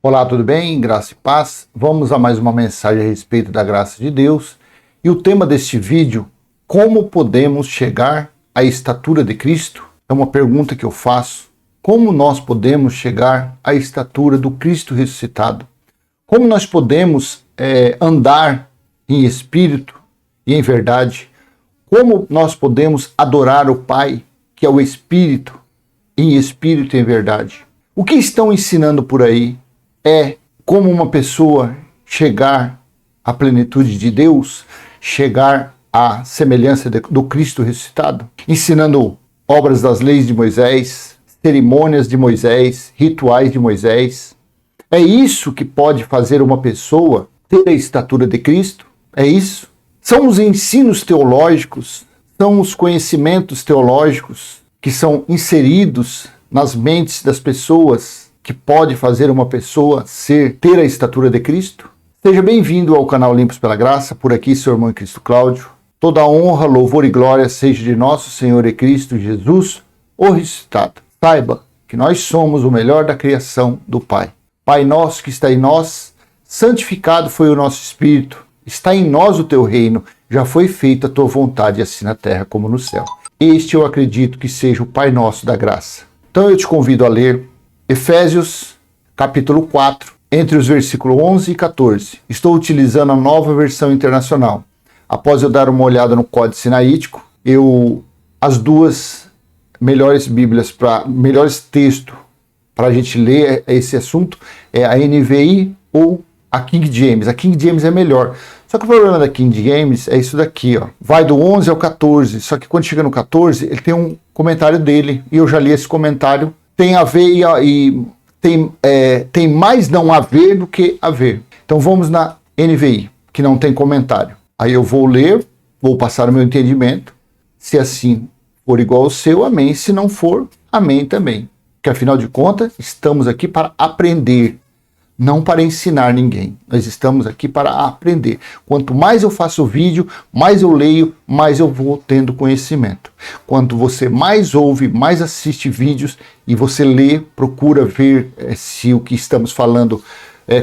Olá, tudo bem? Graça e paz. Vamos a mais uma mensagem a respeito da graça de Deus. E o tema deste vídeo, como podemos chegar à estatura de Cristo? É uma pergunta que eu faço. Como nós podemos chegar à estatura do Cristo ressuscitado? Como nós podemos andar em espírito e em verdade? Como nós podemos adorar o Pai, que é o Espírito, em espírito e em verdade? O que estão ensinando por aí é como uma pessoa chegar à plenitude de Deus, chegar à semelhança do Cristo ressuscitado, ensinando obras das leis de Moisés, cerimônias de Moisés, rituais de Moisés. É isso que pode fazer uma pessoa ter a estatura de Cristo? É isso? São os ensinos teológicos, são os conhecimentos teológicos que são inseridos nas mentes das pessoas que pode fazer uma pessoa ter a estatura de Cristo? Seja bem-vindo ao canal Limpos pela Graça, por aqui seu irmão em Cristo Cláudio. Toda honra, louvor e glória seja de nosso Senhor e Cristo Jesus, o ressuscitado. Saiba que nós somos o melhor da criação do Pai. Pai nosso que está em nós, santificado foi o nosso Espírito, está em nós o teu reino, já foi feita a tua vontade assim na terra como no céu. Este eu acredito que seja o Pai nosso da graça. Então eu te convido a ler Efésios, capítulo 4, entre os versículos 11 e 14. Estou utilizando a Nova Versão Internacional. Após eu dar uma olhada no Código Sinaítico, as duas melhores bíblias, melhores textos para a gente ler esse assunto é a NVI ou a King James. A King James é melhor. Só que o problema da King James é isso daqui, ó. Vai do 11 ao 14, só que quando chega no 14, ele tem um comentário dele, e eu já li esse comentário. Tem a ver e tem mais não haver do que haver. Então vamos na NVI, que não tem comentário. Aí eu vou ler, vou passar o meu entendimento. Se assim for igual ao seu, amém. Se não for, amém também. Porque afinal de contas, estamos aqui para aprender, não para ensinar ninguém. Nós estamos aqui para aprender. Quanto mais eu faço vídeo, mais eu leio, mais eu vou tendo conhecimento. Quanto você mais ouve, mais assiste vídeos e você lê, procura ver se o que estamos falando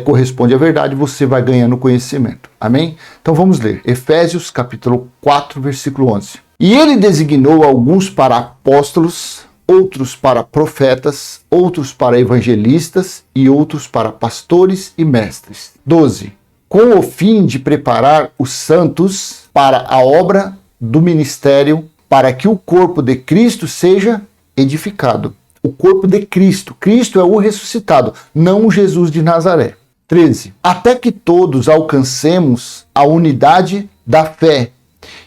corresponde à verdade, você vai ganhando conhecimento. Amém? Então vamos ler. Efésios capítulo 4, versículo 11. E ele designou alguns para apóstolos, outros para profetas, outros para evangelistas e outros para pastores e mestres. 12. Com o fim de preparar os santos para a obra do ministério, para que o corpo de Cristo seja edificado. O corpo de Cristo. Cristo é o ressuscitado, não o Jesus de Nazaré. 13. Até que todos alcancemos a unidade da fé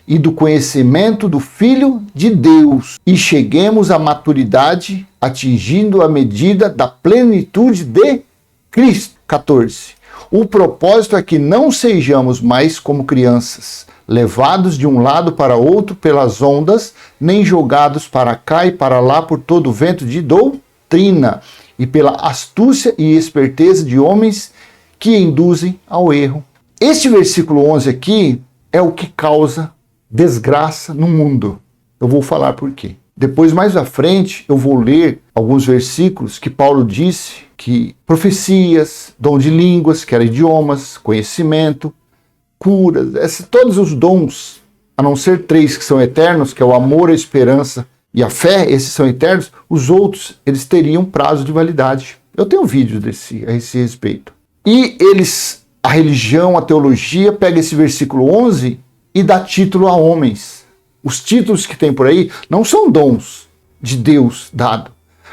e do conhecimento do Filho de Deus, e cheguemos à maturidade, atingindo a medida da plenitude de Cristo. 14. O propósito é que não sejamos mais como crianças, levados de um lado para outro pelas ondas, nem jogados para cá e para lá por todo o vento de doutrina, e pela astúcia e esperteza de homens que induzem ao erro. Este versículo 11 aqui é o que causa desgraça no mundo. Eu vou falar por quê. Depois, mais à frente, eu vou ler alguns versículos que Paulo disse que profecias, dom de línguas, que eram idiomas, conhecimento, curas, todos os dons, a não ser 3 que são eternos, que é o amor, a esperança e a fé, esses são eternos, os outros, eles teriam prazo de validade. Eu tenho um vídeo a esse respeito. E a religião, a teologia, pega esse versículo 11 e dá título a homens. Os títulos que tem por aí não são dons de Deus dado.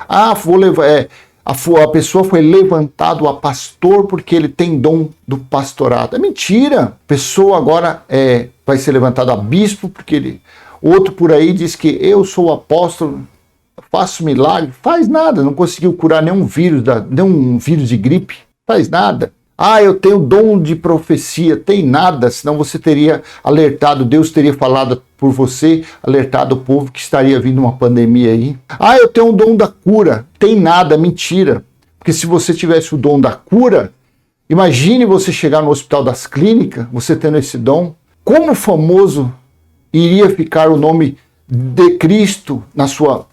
A pessoa foi levantado a pastor porque ele tem dom do pastorado. É mentira. A pessoa agora vai ser levantado a bispo porque outro por aí diz que eu sou apóstolo, faço milagre. Faz nada, não conseguiu curar nenhum vírus de gripe. Faz nada. Eu tenho dom de profecia. Tem nada, senão você teria alertado, Deus teria falado por você, alertado o povo que estaria vindo uma pandemia aí. Eu tenho o dom da cura. Tem nada, mentira. Porque se você tivesse o dom da cura, imagine você chegar no Hospital das Clínicas, você tendo esse dom, como famoso iria ficar o nome de Cristo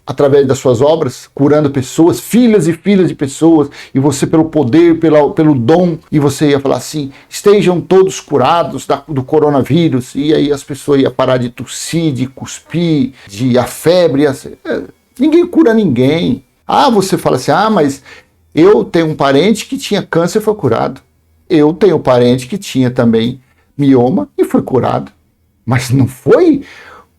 através das suas obras, curando pessoas, filhas e filhas de pessoas, e você pelo poder, pelo dom, e você ia falar assim, estejam todos curados do coronavírus, e aí as pessoas iam parar de tossir, de cuspir, de a febre, ninguém cura ninguém. Você fala assim, mas eu tenho um parente que tinha câncer e foi curado. Eu tenho um parente que tinha também mioma e foi curado. Mas não foi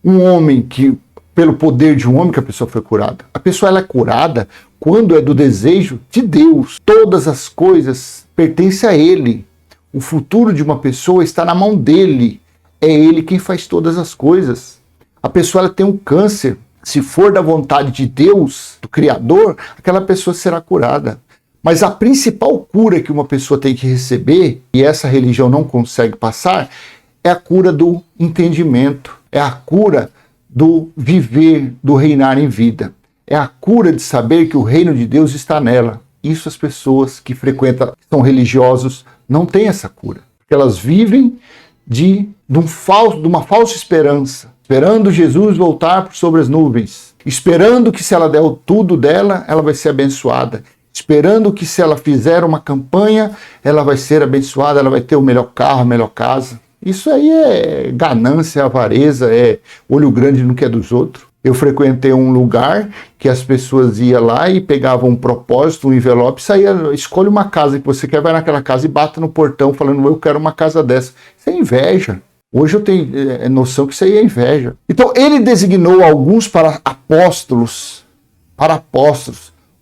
um homem que, pelo poder de um homem, que a pessoa foi curada. A pessoa ela é curada quando é do desejo de Deus. Todas as coisas pertencem a Ele. O futuro de uma pessoa está na mão dele. É Ele quem faz todas as coisas. A pessoa ela tem um câncer. Se for da vontade de Deus, do Criador, aquela pessoa será curada. Mas a principal cura que uma pessoa tem que receber, e essa religião não consegue passar, é a cura do entendimento, é a cura do viver, do reinar em vida. É a cura de saber que o reino de Deus está nela. Isso as pessoas que frequentam, são religiosos, não têm essa cura. Porque elas vivem de uma falsa esperança, esperando Jesus voltar por sobre as nuvens, esperando que se ela der tudo dela, ela vai ser abençoada. Esperando que se ela fizer uma campanha, ela vai ser abençoada, ela vai ter o melhor carro, a melhor casa. Isso aí é ganância, avareza, é olho grande no que é dos outros. Eu frequentei um lugar que as pessoas iam lá e pegavam um propósito, um envelope, saía, escolhe uma casa que você quer, vai naquela casa e bata no portão falando, eu quero uma casa dessa. Isso é inveja. Hoje eu tenho noção que isso aí é inveja. Então ele designou alguns para apóstolos,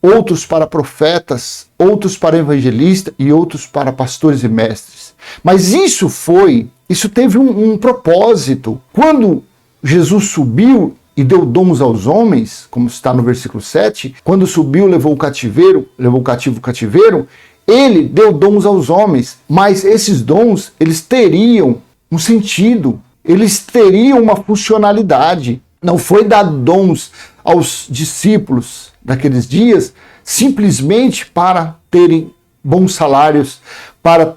outros para profetas, outros para evangelistas e outros para pastores e mestres. Mas isso teve um propósito. Quando Jesus subiu e deu dons aos homens, como está no versículo 7, quando subiu, levou o cativo o cativeiro, ele deu dons aos homens, mas esses dons, eles teriam um sentido, eles teriam uma funcionalidade. Não foi dado dons aos discípulos daqueles dias simplesmente para terem bons salários, para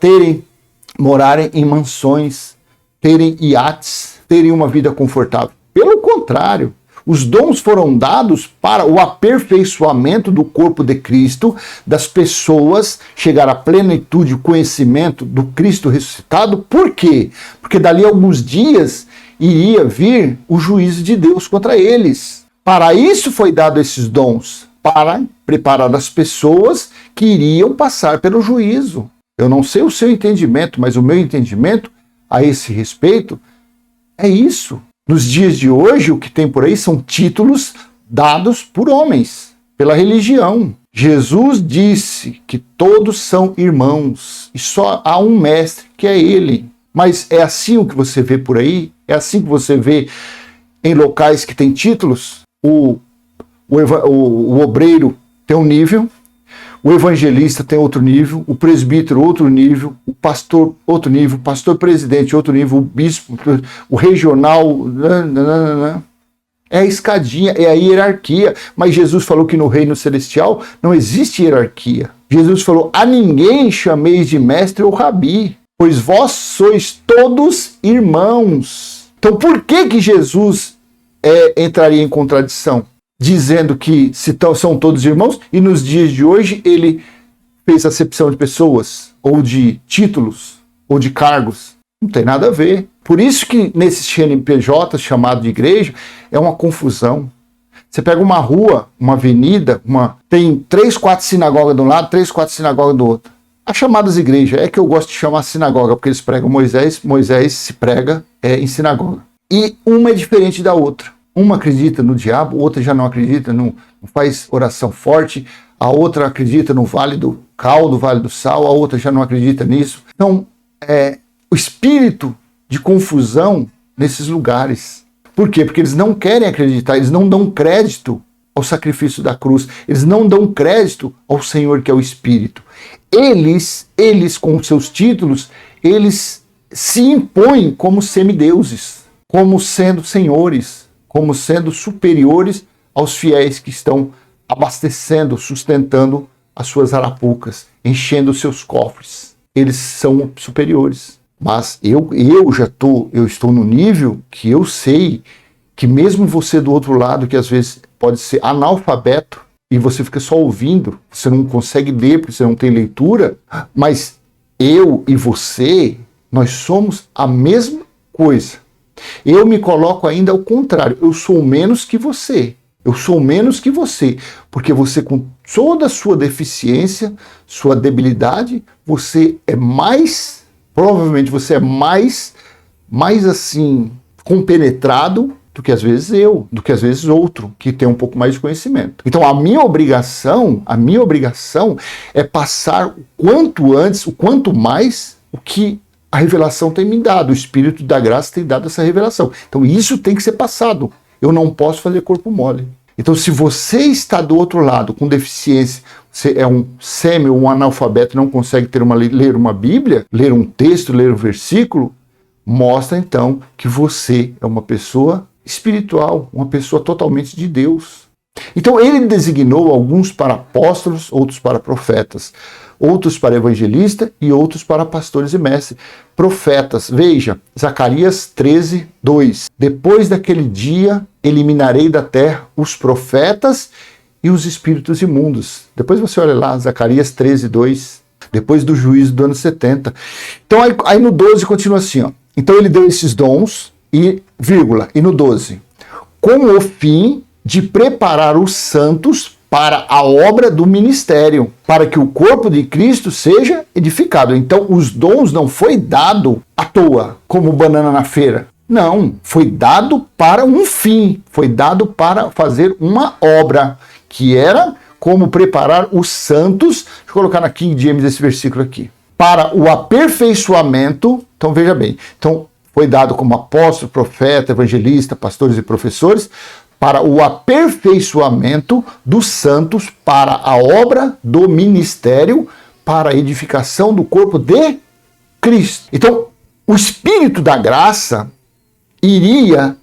morarem em mansões, terem iates, terem uma vida confortável. Pelo contrário, os dons foram dados para o aperfeiçoamento do corpo de Cristo, das pessoas chegar à plenitude e conhecimento do Cristo ressuscitado. Por quê? Porque dali a alguns dias iria vir o juízo de Deus contra eles. Para isso foi dado esses dons, para preparar as pessoas que iriam passar pelo juízo. Eu não sei o seu entendimento, mas o meu entendimento a esse respeito é isso. Nos dias de hoje, o que tem por aí são títulos dados por homens, pela religião. Jesus disse que todos são irmãos e só há um mestre, que é ele. Mas é assim o que você vê por aí? É assim que você vê em locais que tem títulos? O obreiro tem um nível, o evangelista tem outro nível, o presbítero outro nível, o pastor outro nível, o pastor presidente outro nível, o bispo, o regional, é a escadinha, é a hierarquia. Mas Jesus falou que no reino celestial não existe hierarquia. Jesus falou, a ninguém chameis de mestre ou rabi, pois vós sois todos irmãos. Então por que Jesus entraria em contradição? Dizendo que são todos irmãos, e nos dias de hoje ele fez acepção de pessoas, ou de títulos, ou de cargos. Não tem nada a ver. Por isso que nesses CNPJ chamado de igreja, é uma confusão. Você pega uma rua, uma avenida, tem 3, 4 sinagogas de um lado, 3, 4 sinagogas do outro. As chamadas igrejas, é que eu gosto de chamar sinagoga, porque eles pregam Moisés se prega em sinagoga. E uma é diferente da outra. Uma acredita no diabo, outra já não acredita, não faz oração forte, a outra acredita no vale do cal, do vale do sal, a outra já não acredita nisso. Então, o espírito de confusão nesses lugares. Por quê? Porque eles não querem acreditar, eles não dão crédito ao sacrifício da cruz, eles não dão crédito ao Senhor que é o Espírito. Eles com seus títulos, eles se impõem como semideuses, como sendo senhores, como sendo superiores aos fiéis que estão abastecendo, sustentando as suas arapucas, enchendo os seus cofres. Eles são superiores. Mas eu estou no nível que eu sei que mesmo você do outro lado, que às vezes pode ser analfabeto, e você fica só ouvindo, você não consegue ler porque você não tem leitura, mas eu e você, nós somos a mesma coisa. Eu me coloco ainda ao contrário, eu sou menos que você. Eu sou menos que você, porque você, com toda a sua deficiência, sua debilidade, você é mais, provavelmente você é mais assim, compenetrado do que às vezes eu, do que às vezes outro, que tem um pouco mais de conhecimento. Então a minha obrigação é passar o quanto antes, o quanto mais, o que a revelação tem me dado, o Espírito da Graça tem dado essa revelação. Então isso tem que ser passado. Eu não posso fazer corpo mole. Então, se você está do outro lado com deficiência, você é um sêmio, um analfabeto, não consegue ler uma Bíblia, ler um texto, ler um versículo, mostra então que você é uma pessoa espiritual, uma pessoa totalmente de Deus. Então, ele designou alguns para apóstolos, outros para profetas, outros para evangelistas e outros para pastores e mestres. Profetas, veja, Zacarias 13, 2. Depois daquele dia, eliminarei da terra os profetas e os espíritos imundos. Depois você olha lá, Zacarias 13, 2. Depois do juízo do ano 70. Então, aí no 12 continua assim, ó. Então ele deu esses dons e vírgula, e no 12. Com o fim de preparar os santos para a obra do ministério, para que o corpo de Cristo seja edificado. Então, os dons não foi dado à toa, como banana na feira. Não, foi dado para um fim, foi dado para fazer uma obra, que era como preparar os santos. Deixa eu colocar na King James esse versículo aqui. Para o aperfeiçoamento, então veja bem, então foi dado como apóstolo, profeta, evangelista, pastores e professores, para o aperfeiçoamento dos santos, para a obra do ministério, para a edificação do corpo de Cristo. Então, o Espírito da Graça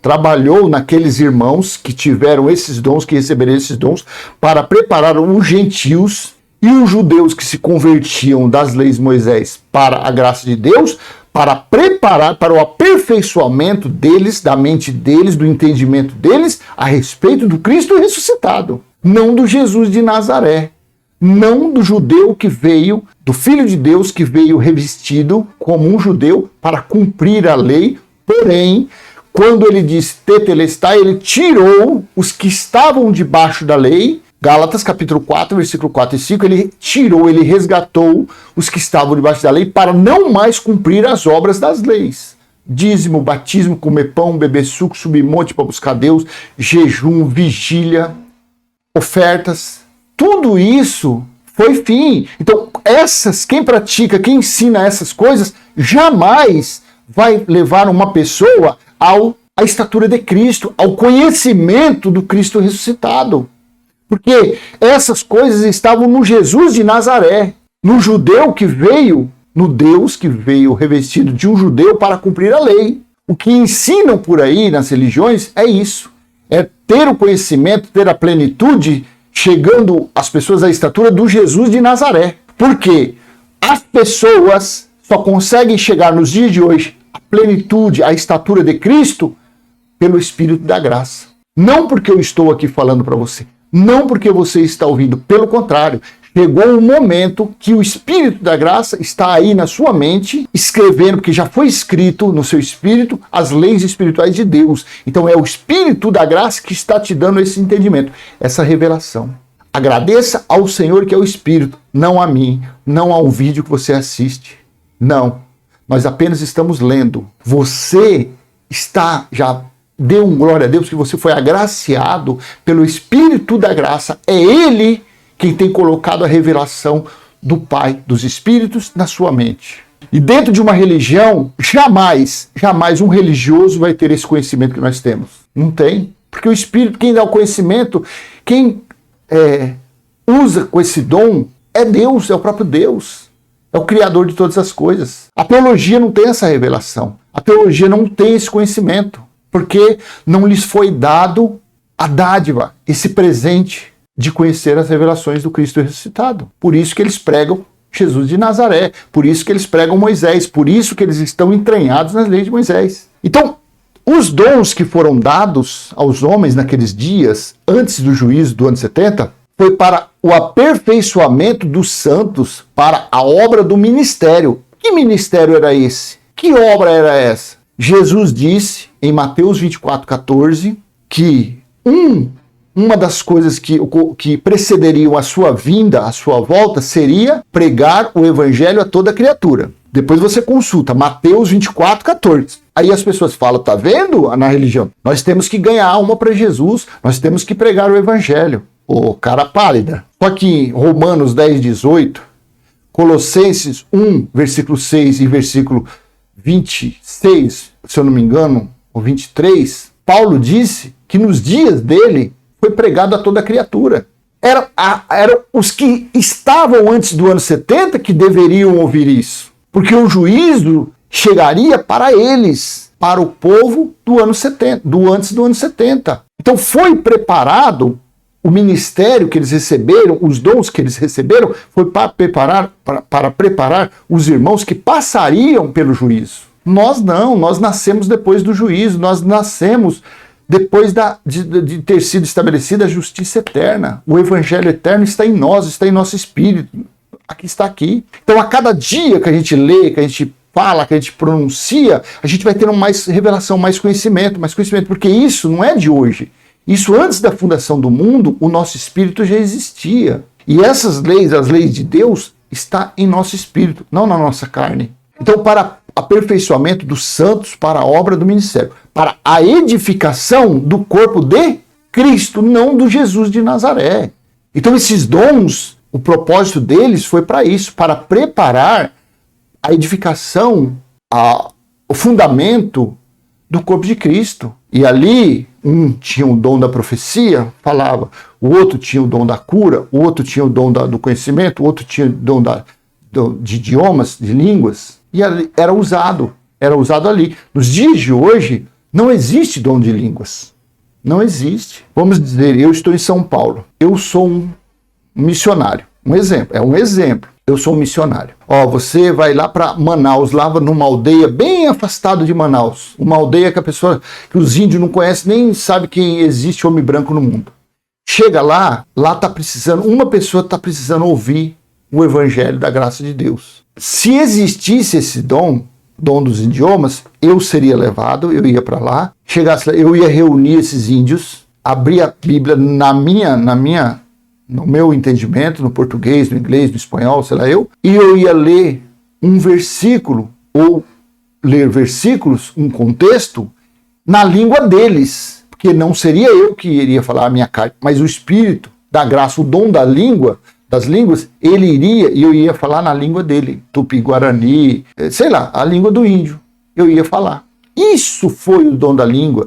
trabalhou naqueles irmãos que tiveram esses dons, que receberam esses dons, para preparar os gentios e os judeus que se convertiam das leis de Moisés para a graça de Deus, para preparar para o aperfeiçoamento deles, da mente deles, do entendimento deles, a respeito do Cristo ressuscitado. Não do Jesus de Nazaré. Não do judeu que veio, do Filho de Deus que veio revestido como um judeu para cumprir a lei. Porém, quando ele diz tetelestai, ele tirou os que estavam debaixo da lei. Gálatas capítulo 4, versículo 4 e 5, ele tirou, ele resgatou os que estavam debaixo da lei para não mais cumprir as obras das leis. Dízimo, batismo, comer pão, beber suco, subir monte para buscar Deus, jejum, vigília, ofertas, tudo isso foi fim. Então, quem pratica, quem ensina essas coisas, jamais vai levar uma pessoa à estatura de Cristo, ao conhecimento do Cristo ressuscitado. Porque essas coisas estavam no Jesus de Nazaré, no judeu que veio, no Deus que veio revestido de um judeu para cumprir a lei. O que ensinam por aí nas religiões é isso. É ter o conhecimento, ter a plenitude, chegando as pessoas à estatura do Jesus de Nazaré. Porque as pessoas só conseguem chegar nos dias de hoje à plenitude, à estatura de Cristo, pelo Espírito da Graça. Não porque eu estou aqui falando para você. Não porque você está ouvindo, pelo contrário, chegou um momento que o Espírito da Graça está aí na sua mente, escrevendo, porque já foi escrito no seu espírito, as leis espirituais de Deus. Então é o Espírito da Graça que está te dando esse entendimento, essa revelação. Agradeça ao Senhor que é o Espírito, não a mim, não ao vídeo que você assiste. Não, nós apenas estamos lendo. Você já dê um glória a Deus que você foi agraciado pelo Espírito da Graça. É Ele quem tem colocado a revelação do Pai dos Espíritos na sua mente. E dentro de uma religião, jamais um religioso vai ter esse conhecimento que nós temos. Não tem. Porque o Espírito, quem dá o conhecimento, quem usa com esse dom, é Deus, é o próprio Deus. É o Criador de todas as coisas. A teologia não tem essa revelação. A teologia não tem esse conhecimento. Porque não lhes foi dado a dádiva, esse presente de conhecer as revelações do Cristo ressuscitado. Por isso que eles pregam Jesus de Nazaré, por isso que eles pregam Moisés, por isso que eles estão entranhados nas leis de Moisés. Então, os dons que foram dados aos homens naqueles dias, antes do juízo do ano 70, foi para o aperfeiçoamento dos santos, para a obra do ministério. Que ministério era esse? Que obra era essa? Jesus disse em Mateus 24:14 que uma das coisas que precederiam a sua vinda, a sua volta, seria pregar o evangelho a toda criatura. Depois você consulta Mateus 24:14. Aí as pessoas falam, tá vendo na religião? Nós temos que ganhar alma para Jesus, nós temos que pregar o evangelho. Ô, cara pálida. Só que Romanos 10:18, Colossenses 1, versículo 6 e versículo 26, se eu não me engano, ou 23, Paulo disse que nos dias dele foi pregado a toda criatura. Eram os que estavam antes do ano 70 que deveriam ouvir isso. Porque o juízo chegaria para eles, para o povo do ano 70, antes do ano 70. Então foi preparado o ministério que eles receberam, os dons que eles receberam, foi para preparar os irmãos que passariam pelo juízo. Nós não, nós nascemos depois do juízo, nós nascemos depois de ter sido estabelecida a justiça eterna. O evangelho eterno está em nós, está em nosso espírito. Aqui está aqui. Então, a cada dia que a gente lê, que a gente fala, que a gente pronuncia, a gente vai tendo mais revelação, mais conhecimento, porque isso não é de hoje. Isso antes da fundação do mundo, o nosso espírito já existia. E essas leis, as leis de Deus, está em nosso espírito, não na nossa carne. Então, para aperfeiçoamento dos santos, para a obra do ministério, para a edificação do corpo de Cristo, não do Jesus de Nazaré. Então, esses dons, o propósito deles foi para isso, para preparar a edificação, o fundamento do corpo de Cristo. E ali, um tinha o dom da profecia, falava, o outro tinha o dom da cura, o outro tinha o dom do conhecimento, o outro tinha o dom de idiomas, de línguas, e era usado ali. Nos dias de hoje, não existe dom de línguas. Não existe. Vamos dizer, eu estou em São Paulo, eu sou um missionário. Um exemplo. Eu sou um missionário. Você vai lá para Manaus, lá numa aldeia bem afastada de Manaus. Uma aldeia que os índios não conhecem, nem sabe quem existe homem branco no mundo. Chega lá tá precisando, uma pessoa está precisando ouvir o evangelho da graça de Deus. Se existisse esse dom dos idiomas, eu seria levado, eu ia para lá, chegasse lá, eu ia reunir esses índios, abrir a Bíblia no meu entendimento, no português, no inglês, no espanhol, sei lá e eu ia ler um versículo, ou ler versículos, um contexto, na língua deles, porque não seria eu que iria falar a minha carta, mas o Espírito da graça, o dom das línguas, ele iria, e eu ia falar na língua dele, Tupi-Guarani, sei lá, a língua do índio, eu ia falar. Isso foi o dom da língua,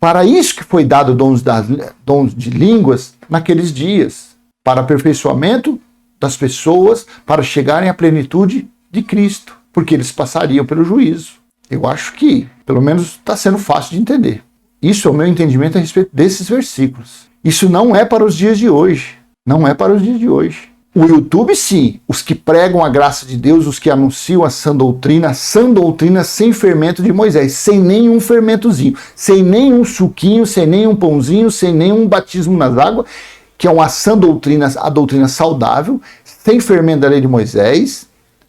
para isso que foi dado dons de línguas naqueles dias, para aperfeiçoamento das pessoas, para chegarem à plenitude de Cristo, porque eles passariam pelo juízo. Eu acho que, pelo menos, está sendo fácil de entender. Isso é o meu entendimento a respeito desses versículos. Isso não é para os dias de hoje. Não é para os dias de hoje. O YouTube, sim. Os que pregam a graça de Deus, os que anunciam a sã doutrina sem fermento de Moisés, sem nenhum fermentozinho, sem nenhum suquinho, sem nenhum pãozinho, sem nenhum batismo nas águas, que é uma sã doutrina, a doutrina saudável, sem fermento da lei de Moisés,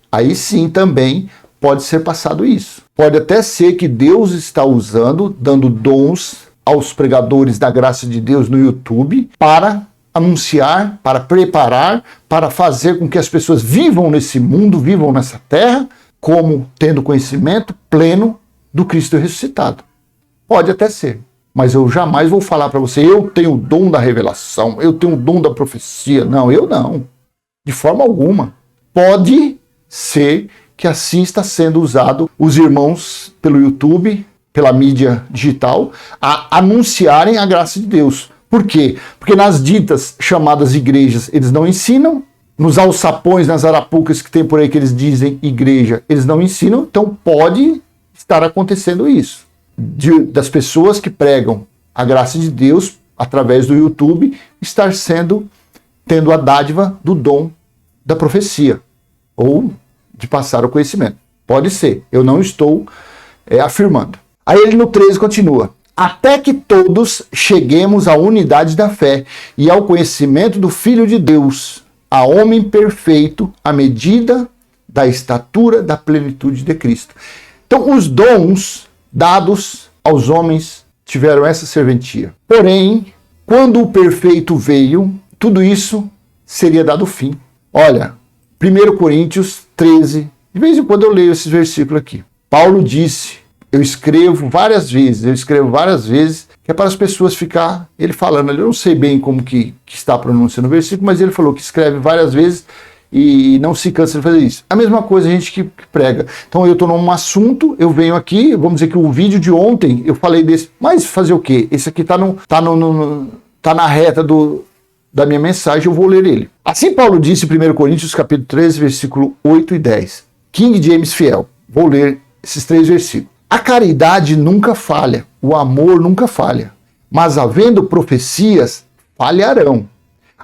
aí sim também pode ser passado isso. Pode até ser que Deus está usando, dando dons aos pregadores da graça de Deus no YouTube para anunciar, para preparar, para fazer com que as pessoas vivam nesse mundo, vivam nessa terra, como tendo conhecimento pleno do Cristo ressuscitado. Pode até ser. Mas eu jamais vou falar para você, eu tenho o dom da revelação, eu tenho o dom da profecia. Não, eu não. De forma alguma. Pode ser que assim está sendo usado os irmãos pelo YouTube, pela mídia digital, a anunciarem a graça de Deus. Por quê? Porque nas ditas chamadas igrejas eles não ensinam, nos alçapões, nas arapucas que tem por aí que eles dizem igreja, eles não ensinam, então pode estar acontecendo isso. Das pessoas que pregam a graça de Deus através do YouTube, tendo a dádiva do dom da profecia ou de passar o conhecimento. Pode ser, eu não estou afirmando. Aí ele no 13 continua. Até que todos cheguemos à unidade da fé e ao conhecimento do Filho de Deus, a homem perfeito, à medida da estatura da plenitude de Cristo. Então, os dons dados aos homens tiveram essa serventia. Porém, quando o perfeito veio, tudo isso seria dado fim. Olha, 1 Coríntios 13, de vez em quando eu leio esses versículos aqui. Paulo disse, eu escrevo várias vezes, que é para as pessoas ficar, ele falando ali, eu não sei bem como que está a pronúncia no versículo, mas ele falou que escreve várias vezes e não se cansa de fazer isso. A mesma coisa a gente que prega. Então eu estou num assunto, eu venho aqui, vamos dizer que o vídeo de ontem, eu falei desse, mas fazer o quê? Esse aqui tá na reta da minha mensagem, eu vou ler ele. Assim Paulo disse em 1 Coríntios capítulo 13, versículo 8 e 10. King James Fiel. Vou ler esses 3 versículos. A caridade nunca falha, o amor nunca falha, mas havendo profecias, falharão.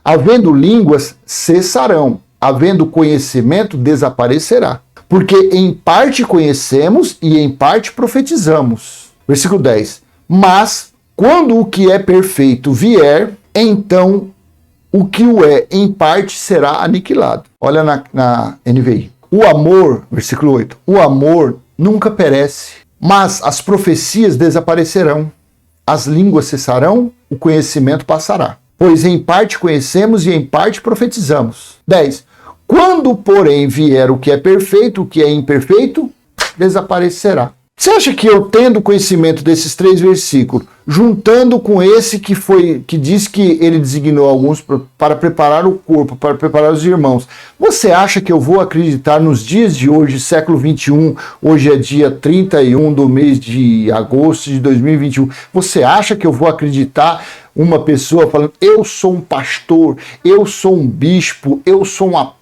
Havendo línguas, cessarão. Havendo conhecimento, desaparecerá. Porque em parte conhecemos e em parte profetizamos. Versículo 10. Mas quando o que é perfeito vier, então o que o é em parte será aniquilado. Olha na NVI. O amor, versículo 8, o amor nunca perece, mas as profecias desaparecerão, as línguas cessarão, o conhecimento passará. Pois em parte conhecemos e em parte profetizamos. 10. Quando, porém, vier o que é perfeito, o que é imperfeito, desaparecerá. Você acha que eu, tendo conhecimento desses 3 versículos, juntando com esse que diz que ele designou alguns para preparar o corpo, para preparar os irmãos, você acha que eu vou acreditar nos dias de hoje, século 21, hoje é dia 31 do mês de agosto de 2021, você acha que eu vou acreditar uma pessoa falando, eu sou um pastor, eu sou um bispo, eu sou um apóstolo?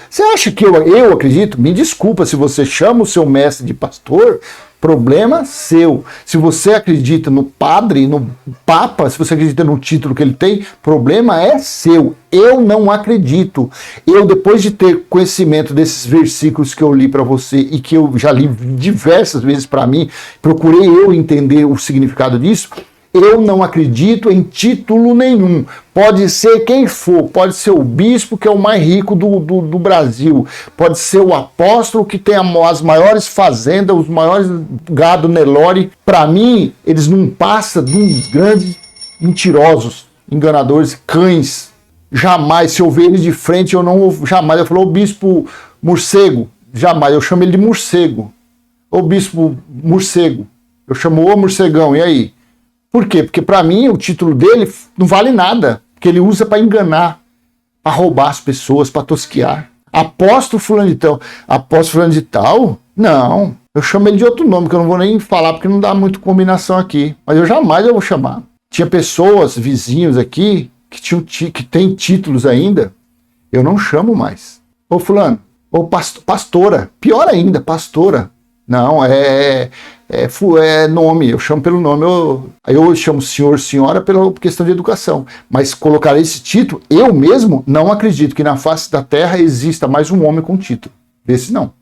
Você acha que eu acredito? Me desculpa, se você chama o seu mestre de pastor, problema seu. Se você acredita no padre, no papa, se você acredita no título que ele tem, problema é seu. Eu não acredito. Eu, depois de ter conhecimento desses versículos que eu li para você e que eu já li diversas vezes para mim, procurei eu entender o significado disso, eu não acredito em título nenhum. Pode ser quem for, pode ser o bispo que é o mais rico do Brasil, pode ser o apóstolo que tem as maiores fazendas, os maiores gado Nelore. Para mim, eles não passam de uns grandes mentirosos, enganadores, cães. Jamais, se eu ver eles de frente, eu jamais. Eu falo, o bispo morcego, jamais, eu chamo ele de morcego. O bispo morcego, eu chamo o morcegão, e aí? Por quê? Porque para mim o título dele não vale nada, porque ele usa para enganar, para roubar as pessoas, para tosquear. Apóstolo fulano de tal? Não, eu chamo ele de outro nome, que eu não vou nem falar, porque não dá muito combinação aqui. Mas eu jamais vou chamar. Tinha pessoas, vizinhos aqui, que tem títulos ainda, eu não chamo mais. Ô fulano, ô pastora, pior ainda, pastora. Não, é nome, eu chamo pelo nome, eu chamo senhor, senhora pela questão de educação, mas colocar esse título, eu mesmo não acredito que na face da terra exista mais um homem com título, esse não,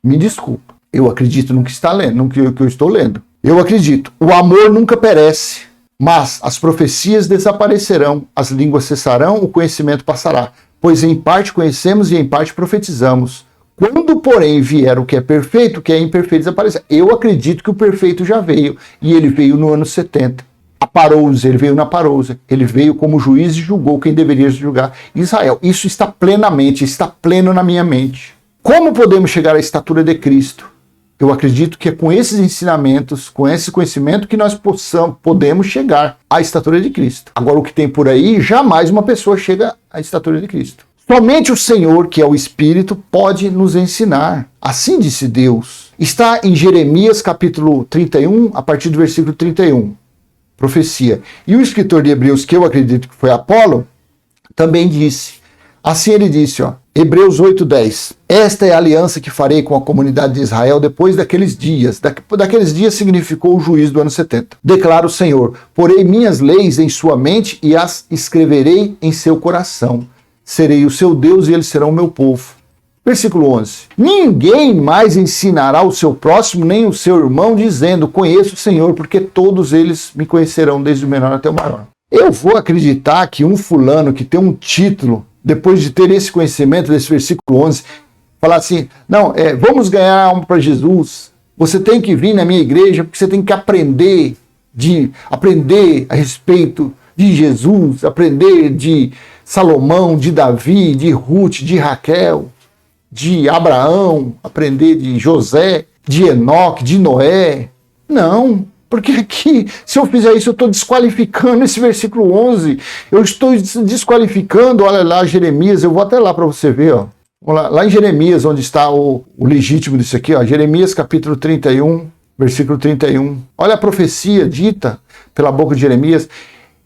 me desculpa, eu acredito no que está lendo, no que eu estou lendo, eu acredito, o amor nunca perece, mas as profecias desaparecerão, as línguas cessarão, o conhecimento passará, pois em parte conhecemos e em parte profetizamos. Quando, porém, vier o que é perfeito, o que é imperfeito desaparecer. Eu acredito que o perfeito já veio, e ele veio no ano 70. A parousa, ele veio na parousa. Ele veio como juiz e julgou quem deveria julgar. Israel, isso está pleno na minha mente. Como podemos chegar à estatura de Cristo? Eu acredito que é com esses ensinamentos, com esse conhecimento, que nós podemos chegar à estatura de Cristo. Agora, o que tem por aí, jamais uma pessoa chega à estatura de Cristo. Somente o Senhor, que é o Espírito, pode nos ensinar. Assim disse Deus. Está em Jeremias capítulo 31, a partir do versículo 31. Profecia. E o escritor de Hebreus, que eu acredito que foi Apolo, também disse. Assim ele disse, Hebreus 8:10. Esta é a aliança que farei com a comunidade de Israel depois daqueles dias. Daqueles dias significou o juízo do ano 70. Declara o Senhor, porei minhas leis em sua mente e as escreverei em seu coração. Serei o seu Deus e eles serão o meu povo. Versículo 11. Ninguém mais ensinará o seu próximo, nem o seu irmão, dizendo, conheço o Senhor, porque todos eles me conhecerão, desde o menor até o maior. Eu vou acreditar que um fulano que tem um título, depois de ter esse conhecimento desse versículo 11, falar assim, não, vamos ganhar alma para Jesus, você tem que vir na minha igreja, porque você tem que aprender a respeito de Jesus, aprender de Salomão, de Davi, de Ruth, de Raquel, de Abraão, aprender de José, de Enoque, de Noé. Não, porque aqui, se eu fizer isso, eu estou desqualificando esse versículo 11. Eu estou desqualificando, olha lá, Jeremias, eu vou até lá para você ver, ó. Lá em Jeremias, onde está o legítimo disso aqui, ó, Jeremias capítulo 31, versículo 31. Olha a profecia dita pela boca de Jeremias.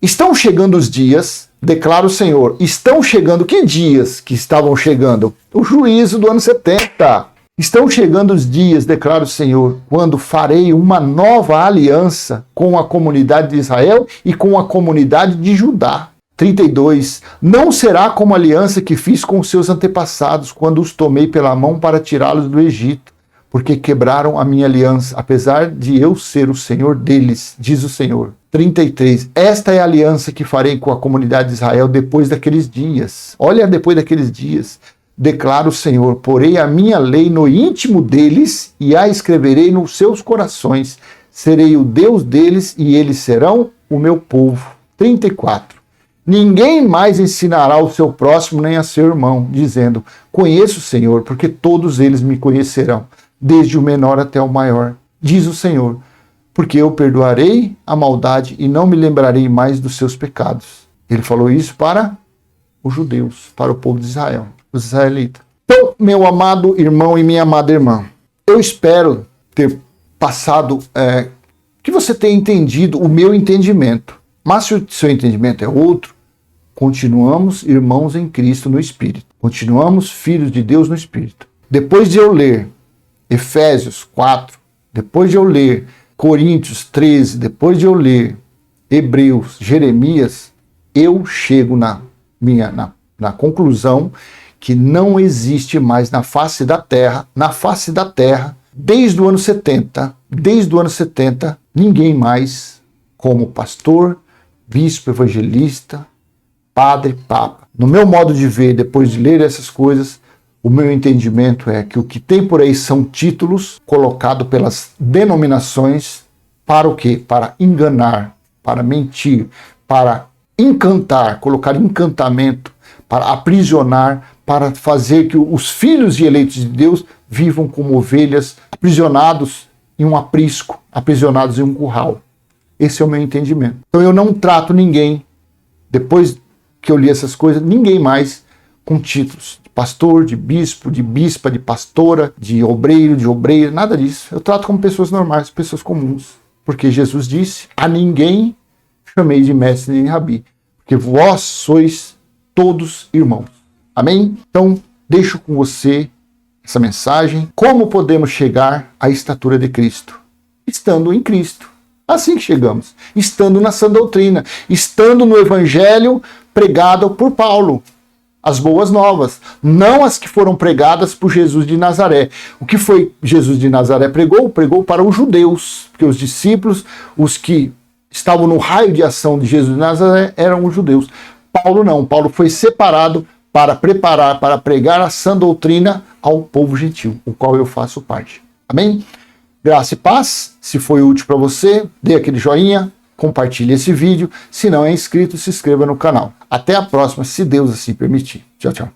Estão chegando os dias, declara o Senhor. Estão chegando, que dias que estavam chegando? O juízo do ano 70. Estão chegando os dias, declara o Senhor, quando farei uma nova aliança com a comunidade de Israel e com a comunidade de Judá. 32. Não será como a aliança que fiz com os seus antepassados, quando os tomei pela mão para tirá-los do Egito, porque quebraram a minha aliança, apesar de eu ser o Senhor deles, diz o Senhor. 33. Esta é a aliança que farei com a comunidade de Israel depois daqueles dias. Olha, depois daqueles dias, declara o Senhor, porei a minha lei no íntimo deles e a escreverei nos seus corações. Serei o Deus deles e eles serão o meu povo. 34. Ninguém mais ensinará o seu próximo nem a seu irmão, dizendo, conheço o Senhor, porque todos eles me conhecerão, desde o menor até o maior, diz o Senhor, porque eu perdoarei a maldade e não me lembrarei mais dos seus pecados. Ele falou isso para os judeus, para o povo de Israel, os israelitas. Então, meu amado irmão e minha amada irmã, eu espero ter passado, que você tenha entendido o meu entendimento. Mas se o seu entendimento é outro, continuamos irmãos em Cristo no Espírito. Continuamos filhos de Deus no Espírito. Depois de eu ler Efésios 4, depois de eu ler Coríntios 13, depois de eu ler Hebreus, Jeremias, eu chego na conclusão que não existe mais na face da terra, desde o ano 70, ninguém mais como pastor, bispo, evangelista, padre, papa. No meu modo de ver, depois de ler essas coisas, o meu entendimento é que o que tem por aí são títulos colocados pelas denominações para o quê? Para enganar, para mentir, para encantar, colocar encantamento, para aprisionar, para fazer que os filhos e eleitos de Deus vivam como ovelhas, aprisionados em um aprisco, aprisionados em um curral. Esse é o meu entendimento. Então eu não trato ninguém, depois que eu li essas coisas, ninguém mais com títulos de pastor, de bispo, de bispa, de pastora, de obreiro, de obreira, nada disso. Eu trato como pessoas normais, pessoas comuns. Porque Jesus disse, a ninguém chamei de mestre nem rabi, porque vós sois todos irmãos. Amém? Então, deixo com você essa mensagem. Como podemos chegar à estatura de Cristo? Estando em Cristo. Assim que chegamos. Estando na sã doutrina. Estando no evangelho pregado por Paulo. As boas novas. Não as que foram pregadas por Jesus de Nazaré. O que foi Jesus de Nazaré pregou? Pregou para os judeus. Porque os discípulos, os que estavam no raio de ação de Jesus de Nazaré, eram os judeus. Paulo não. Paulo foi separado para preparar, para pregar a sã doutrina ao povo gentil, o qual eu faço parte. Amém? Graça e paz. Se foi útil para você, dê aquele joinha, compartilhe esse vídeo. Se não é inscrito, se inscreva no canal. Até a próxima, se Deus assim permitir. Tchau, tchau.